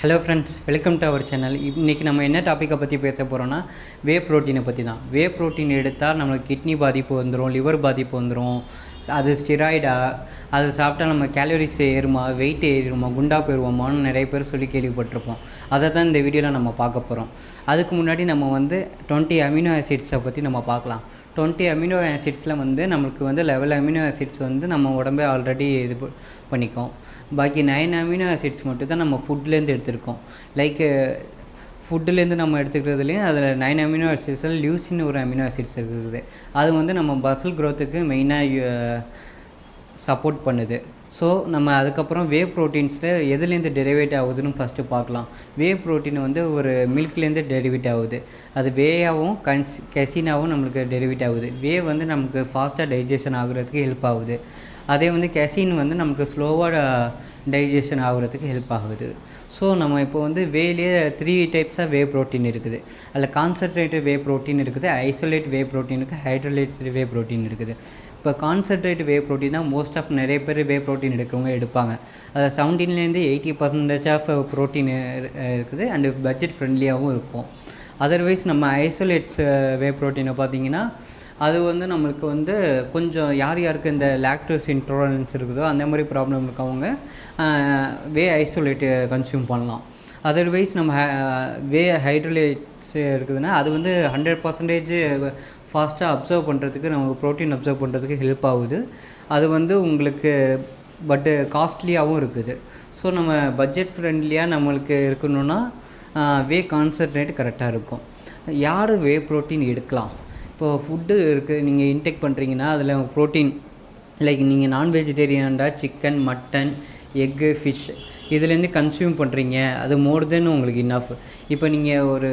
Hello friends, welcome to our channel. இன்றைக்கி நம்ம என்ன டாப்பிக்கை பற்றி பேச போகிறோன்னா வே ப்ரோட்டீனை பற்றி தான். வே ப்ரோட்டீன் எடுத்தால் நம்மளுக்கு கிட்னி பாதிப்பு வந்துடும், லிவர் பாதிப்பு வந்துடும். அது ஸ்டிராய்டா, அது சாப்பிட்டா நம்ம கேலரிஸ் ஏறுமா, வெயிட் ஏறுமா, குண்டா போயிடுவோமான்னு நிறைய பேர் சொல்லி கேள்விப்பட்டிருப்போம். அதை தான் இந்த வீடியோவில் நம்ம பார்க்க போகிறோம். அதுக்கு முன்னாடி நம்ம 20 அமினோ ஆசிட்ஸை பற்றி நம்ம பார்க்கலாம். 20 அமினோ ஆசிட்ஸில் நம்மளுக்கு 11 அமினோ ஆசிட்ஸ் நம்ம உடம்பே ஆல்ரெடி இது பண்ணிக்கோம். பாக்கி 9 அமினோ ஆசிட்ஸ் மட்டும் தான் நம்ம ஃபுட்லேருந்து எடுத்திருக்கோம். லைக் ஃபுட்டுலேருந்து நம்ம எடுத்துக்கிறதுலேயும் அதில் 9 அமினோ ஆசிட்ஸில் லியூசின் ஒரு அமினோ ஆசிட்ஸ் இருக்குது. அது நம்ம மசில் க்ரோத்துக்கு மெயினாக சப்போர்ட் பண்ணுது. ஸோ நம்ம அதுக்கப்புறம் வே ப்ரோட்டீன்ஸில் எதுலேருந்து டெரிவேட் ஆகுதுன்னு ஃபஸ்ட்டு பார்க்கலாம். வே ப்ரோட்டீன் ஒரு மில்க்லேருந்து டெரிவேட் ஆகுது. அது வேயாகவும் கெசினாவும் நம்மளுக்கு டெரிவேட் ஆகுது. வே நமக்கு ஃபாஸ்ட்டாக டைஜஷன் ஆகுறதுக்கு ஹெல்ப் ஆகுது. அதே கெசின் நமக்கு ஸ்லோவாக டைஜஷன் ஆகுறதுக்கு ஹெல்ப் ஆகுது. ஸோ நம்ம இப்போ வேலேயே 3 டைப்ஸாக வே ப்ரோட்டீன் இருக்குது. அதில் கான்சன்ட்ரேட்டட் வே ப்ரோட்டீன் இருக்குது, ஐசோலேட் வே ப்ரோட்டீன் இருக்குது, ஹைட்ரோலேட்டட் வே ப்ரோட்டீன் இருக்குது. இப்போ கான்சன்ட்ரேட் வே ப்ரோட்டீன் தான் மோஸ்ட் ஆஃப் நிறைய பேர் வே ப்ரோட்டீன் எடுக்கிறவங்க எடுப்பாங்க. அதில் 17லேருந்து 80% ஆஃப் ப்ரோட்டீன் இருக்குது அண்டு பட்ஜெட் ஃப்ரெண்ட்லியாகவும் இருக்கும். அதர்வைஸ் நம்ம ஐசோலேட்ஸ் வே ப்ரோட்டீனை பார்த்திங்கன்னா அது நம்மளுக்கு கொஞ்சம் யாருக்கு இந்த லாக்டோஸ் இன்டாலரன்ஸ் இருக்குதோ அந்த மாதிரி ப்ராப்ளம் இருக்கவங்க வே ஐசோலேட்டு கன்சியூம் பண்ணலாம். அதர்வைஸ் நம்ம வே ஹைட்ரோலேட்ஸ் இருக்குதுன்னா அது 100% ஃபாஸ்ட்டாக அப்சர்வ் பண்ணுறதுக்கு, நமக்கு ப்ரோட்டீன் அப்சர்வ் பண்ணுறதுக்கு ஹெல்ப் ஆகுது. அது உங்களுக்கு பட்டு காஸ்ட்லியாகவும் இருக்குது. ஸோ நம்ம பட்ஜெட் ஃப்ரெண்ட்லியாக நம்மளுக்கு இருக்கணுன்னா வே கான்சன்ட்ரேட் கரெக்டாக இருக்கும். யார் வே ப்ரோட்டீன் எடுக்கலாம்? இப்போது ஃபுட்டு இருக்குது, நீங்கள் இன்டேக் பண்ணுறீங்கன்னா அதில் ப்ரோட்டீன் லைக் நீங்கள் நான் வெஜிடேரியன்டா சிக்கன், மட்டன், எக்கு, ஃபிஷ் இதுலேருந்து கன்சியூம் பண்ணுறீங்க. அது மோர் தென் உங்களுக்கு இனஃப். இப்போ நீங்கள் ஒரு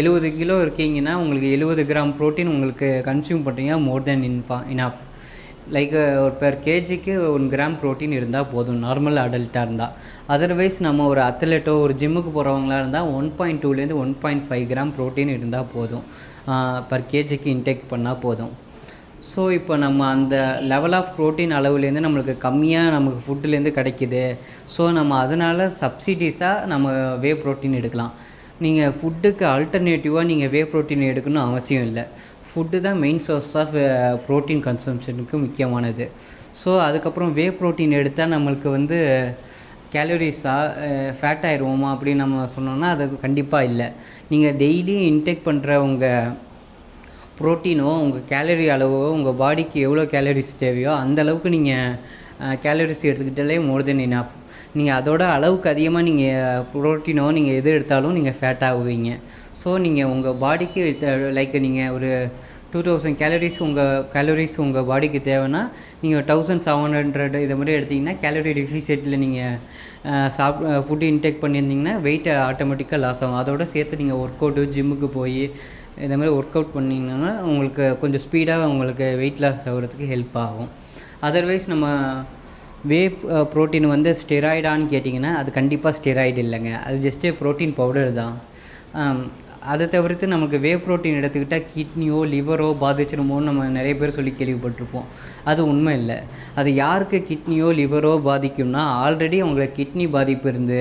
70 கிலோ இருக்கீங்கன்னா உங்களுக்கு 70 கிராம் ப்ரோட்டீன் உங்களுக்கு கன்சியூம் பண்ணுறீங்க, மோர் தென் இனஃப். லைக் ஒரு பெர் கேஜிக்கு 1 கிராம் ப்ரோட்டீன் இருந்தால் போதும், நார்மல் அடல்ட்டாக இருந்தால். அதர்வைஸ் நம்ம ஒரு அத்லெட்டோ ஒரு ஜிம்முக்கு போகிறவங்களாக இருந்தால் 1.2லேருந்து 1.5 கிராம் ப்ரோட்டீன் இருந்தால் போதும், பர் கேஜிக்கு இன்டேக் பண்ணால் போதும். ஸோ இப்போ நம்ம அந்த லெவல் ஆஃப் ப்ரோட்டீன் அளவுலேருந்து நம்மளுக்கு கம்மியாக நமக்கு ஃபுட்டுலேருந்து கிடைக்கிது. ஸோ நம்ம அதனால் சப்சிடிஸாக நம்ம வே ப்ரோட்டீன் எடுக்கலாம். நீங்கள் ஃபுட்டுக்கு ஆல்டர்னேட்டிவாக நீங்கள் வே ப்ரோட்டீன் எடுக்கணும்னு அவசியம் இல்லை. ஃபுட்டு தான் மெயின் சோர்ஸ் ஆஃப் ப்ரோட்டீன் கன்சம்ஷனுக்கு முக்கியமானது. ஸோ அதுக்கப்புறம் வே ப்ரோட்டீன் எடுத்தால் நம்மளுக்கு கேலரிஸாக ஃபேட் ஆயிடுவோமா அப்படின்னு நம்ம சொன்னோன்னா அது கண்டிப்பாக இல்லை. நீங்கள் டெய்லி இன்டேக் பண்ணுற உங்கள் ப்ரோட்டீனோ உங்கள் கேலரி அளவோ உங்கள் பாடிக்கு எவ்வளோ கேலரிஸ் தேவையோ அந்த அளவுக்கு நீங்கள் கேலரிஸ் எடுத்துக்கிட்டாலே மோர் தென் இனஃப். நீங்கள் அதோட அளவுக்கு அதிகமாக நீங்கள் ப்ரோட்டீனோ நீங்கள் எது எடுத்தாலும் நீங்கள் ஃபேட் ஆகுவீங்க. ஸோ நீங்கள் உங்கள் பாடிக்கு லைக் நீங்கள் ஒரு 2000 கேலரிஸ் உங்கள் பாடிக்கு தேவைன்னா நீங்கள் 1700 இதை மாதிரி எடுத்திங்கன்னா கேலரி டெஃபிசிட்டில் நீங்கள் ஃபுட்டு இன்டேக் பண்ணியிருந்தீங்கன்னா வெயிட் ஆட்டோமேட்டிக்காக லாஸ் ஆகும். அதோட சேர்த்து நீங்கள் ஒர்க் அவுட்டு, ஜிம்முக்கு போய் இந்த மாதிரி ஒர்க் அவுட் பண்ணிங்கன்னா உங்களுக்கு கொஞ்சம் ஸ்பீடாக உங்களுக்கு வெயிட் லாஸ் ஆகிறதுக்கு ஹெல்ப் ஆகும். அதர்வைஸ் நம்ம வே ப்ரோட்டீன் ஸ்டெராய்டான்னு கேட்டிங்கன்னா அது கண்டிப்பாக ஸ்டெராய்டு இல்லைங்க, அது ஜஸ்ட்டு ப்ரோட்டீன் பவுடர் தான். அதை தவிர்த்து நமக்கு வே ப்ரோட்டீன் எடுத்துக்கிட்டால் கிட்னியோ லிவரோ பாதிச்சிருமோன்னு நம்ம நிறைய பேர் சொல்லி கேள்விப்பட்டிருப்போம். அது உண்மை இல்லை. அது யாருக்கு கிட்னியோ லிவரோ பாதிக்கும்னா ஆல்ரெடி அவங்களுக்கு கிட்னி பாதிப்பு இருந்து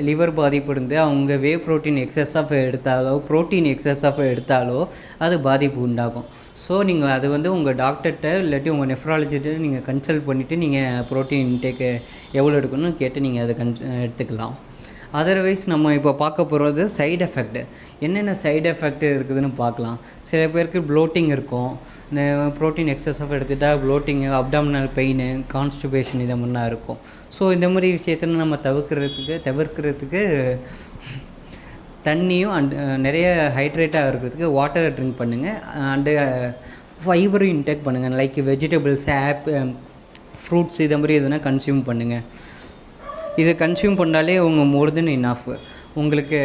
லிவர் பாதிப்பு இருந்து அவங்க வே ப்ரோட்டீன் எக்ஸஸாக எடுத்தாலோ ப்ரோட்டீன் எக்ஸஸாக எடுத்தாலோ அது பாதிப்பு உண்டாகும். ஸோ நீங்கள் அது உங்கள் டாக்டர்கிட்ட இல்லாட்டி உங்கள் நெஃப்ராலஜிட்ட நீங்கள் கன்சல்ட் பண்ணிவிட்டு நீங்கள் ப்ரோட்டீன் இன்டேக்கு எவ்வளோ எடுக்கணும்னு கேட்டு நீங்கள் அதை எடுத்துக்கலாம். அதர்வைஸ் நம்ம இப்போ பார்க்க போகிறது சைடு எஃபெக்ட். என்னென்ன சைடு எஃபெக்ட் இருக்குதுன்னு பார்க்கலாம். சில பேருக்கு ப்ளோட்டிங் இருக்கும். இந்த ப்ரோட்டீன் எக்ஸஸாக எடுத்துகிட்டால் ப்ளோட்டிங்கு, அப்டாமினல் பெயின், கான்ஸ்டிபேஷன் இதை மாதிரிலாம் இருக்கும். ஸோ இந்த மாதிரி விஷயத்த நம்ம தவிர்க்கிறதுக்கு தண்ணியும் நிறைய ஹைட்ரேட்டாக இருக்கிறதுக்கு வாட்டரை ட்ரிங்க் பண்ணுங்கள். அண்டு ஃபைபரும் இன்டேக் பண்ணுங்கள். லைக் வெஜிடபிள்ஸ், ஃப்ரூட்ஸ் இதை மாதிரி எதுனா கன்சியூம் பண்ணுங்கள். இதை கன்சியூம் பண்ணாலே உங்கள் மோர் தென் இனஃப். உங்களுக்கு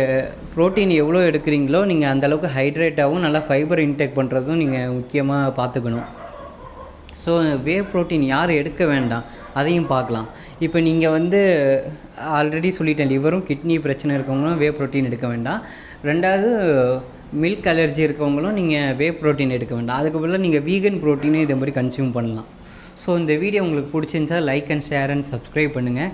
ப்ரோட்டீன் எவ்வளோ எடுக்கிறீங்களோ நீங்கள் அந்தளவுக்கு ஹைட்ரேட்டாகவும் நல்லா ஃபைபர் இன்டேக் பண்ணுறதும் நீங்கள் முக்கியமாக பார்த்துக்கணும். ஸோ வே ப்ரோட்டீன் யார் எடுக்க வேண்டாம் அதையும் பார்க்கலாம். இப்போ நீங்கள் ஆல்ரெடி சொல்லிட்டேன், லிவரும் கிட்னி பிரச்சனை இருக்கவங்களும் வே ப்ரோட்டீன் எடுக்க வேண்டாம். ரெண்டாவது மில்க் அலர்ஜி இருக்கவங்களும் நீங்கள் வே ப்ரோட்டீன் எடுக்க வேண்டாம். அதுக்கு பதிலாக நீங்கள் வீகன் ப்ரோட்டீனும் இதை மாதிரி கன்சியூம் பண்ணலாம். ஸோ இந்த வீடியோ உங்களுக்கு பிடிச்சிருந்தா like and share and subscribe பண்ணுங்கள்.